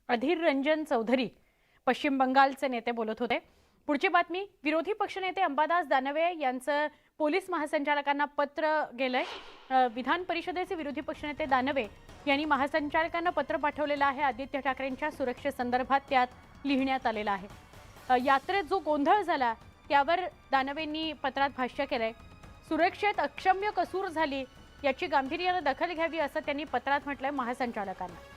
अधीर रंजन चौधरी पश्चिम बंगालचे नेते बोलत होते। पुढची बातमी, विरोधी पक्षनेते अंबादास दानवे यांचं पोलीस महासंचालकांना पत्र गेलंय। विधान परिषदेचे विरोधी पक्षनेते दानवे यांनी महासंचालकांना पत्र पाठवलेलं आहे। आदित्य ठाकरेंच्या सुरक्षेसंदर्भात त्यात लिहिण्यात आलेलं आहे। यात्रेत जो गोंधळ झाला त्यावर दानवेंनी पत्रात भाष्य केलंय। सुरक्षेत अक्षम्य कसूर झाली, याची गांभीर्याने दखल घ्यावी असं त्यांनी पत्रात म्हटलंय महासंचालकांना।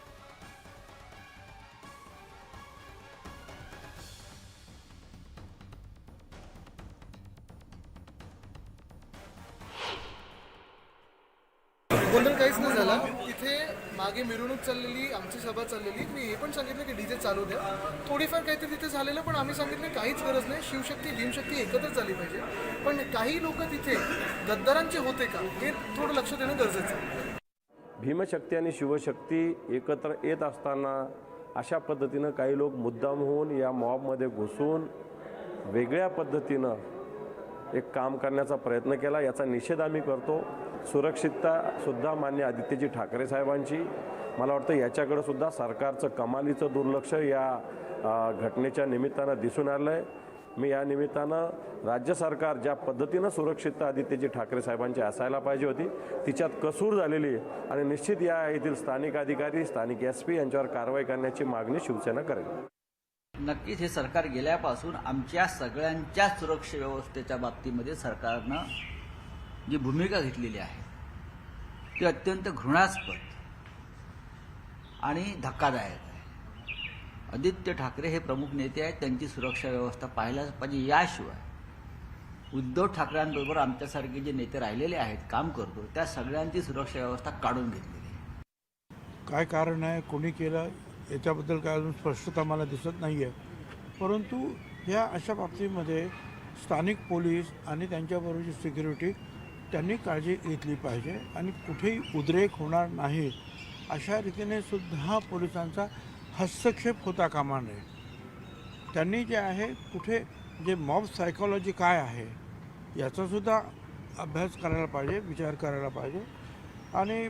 गोंधळ काहीच नाही झाला। तिथे मागे मिरवणूक चाललेली, आमची सभा चाललेली। मी हे पण सांगितलं की डीजे चालू द्या। थोडीफार काहीतरी तिथे झालेलं, पण आम्ही सांगितलं काहीच गरज नाही, शिवशक्ती भीमशक्ती एकत्रच झाली पाहिजे। पण काही लोक तिथे गद्दारांचे होते का हे थोडं लक्ष देणं गरजेचं आहे। भीमशक्ती आणि शिवशक्ती एकत्र येत असताना अशा पद्धतीनं काही लोक मुद्दाम होऊन या मॉबमध्ये घुसून वेगळ्या पद्धतीनं एक काम करण्याचा प्रयत्न केला, याचा निषेध आम्ही करतो। सुरक्षिततासुद्धा मान्य आदित्यजी ठाकरे साहेबांची, मला वाटतं याच्याकडे सुद्धा सरकारचं कमालीचं दुर्लक्ष या घटनेच्या निमित्तानं दिसून आलं आहे। मी या निमित्तानं राज्य सरकार ज्या पद्धतीनं सुरक्षितता आदित्यजी ठाकरे साहेबांची असायला पाहिजे होती तिच्यात कसूर झालेली आहे आणि निश्चित या येथील स्थानिक अधिकारी, स्थानिक SP यांच्यावर कारवाई करण्याची मागणी शिवसेना करेल। नक्कीच हे सरकार गेल्यापासून आमच्या सगळ्यांच्या सुरक्षा व्यवस्थेच्या बाबतीमध्ये सरकारनं जी भूमिका घेतलेली आहे ती अत्यंत घृणास्पद आणि धक्कादायक आहे। आदित्य ठाकरे हे प्रमुख नेते आहेत, त्यांची सुरक्षा व्यवस्था पाहायलाच पाहिजे। याशिवाय उद्धव ठाकरेंबरोबर आमच्यासारखे जे नेते राहिलेले आहेत, काम करतो, त्या सगळ्यांची सुरक्षा व्यवस्था काढून घेतलेली आहे। काय कारण आहे, कोणी केलं याच्याबद्दल काय अजून स्पष्टता मला दिसत नाही आहे। परंतु ह्या अशा बाबतीमध्ये स्थानिक पोलीस आणि त्यांच्याबरोबरची सिक्युरिटी त्यांनी काळजी घेतली पाहिजे आणि कुठेही उद्रेक होणार नाही अशा रीतीने सुद्धा पोलिसांचा हस्तक्षेप होता कामा नये। त्यांनी जे आहे कुठे जे मॉब सायकॉलॉजी काय आहे याचासुद्धा अभ्यास करायला पाहिजे, विचार करायला पाहिजे। आणि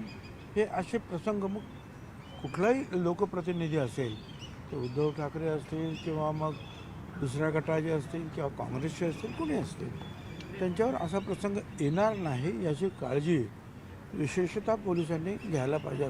हे असे प्रसंग मग कुठलाही लोकप्रतिनिधी असेल, ते उद्धव ठाकरे असतील किंवा मग दुसऱ्या गटाचे असतील किंवा काँग्रेसचे असतील, कोणी असतील, त्यांच्यावर असा प्रसंग येणार नाही याची काळजी विशेषतः पोलिसांनी घ्यायला पाहिजे।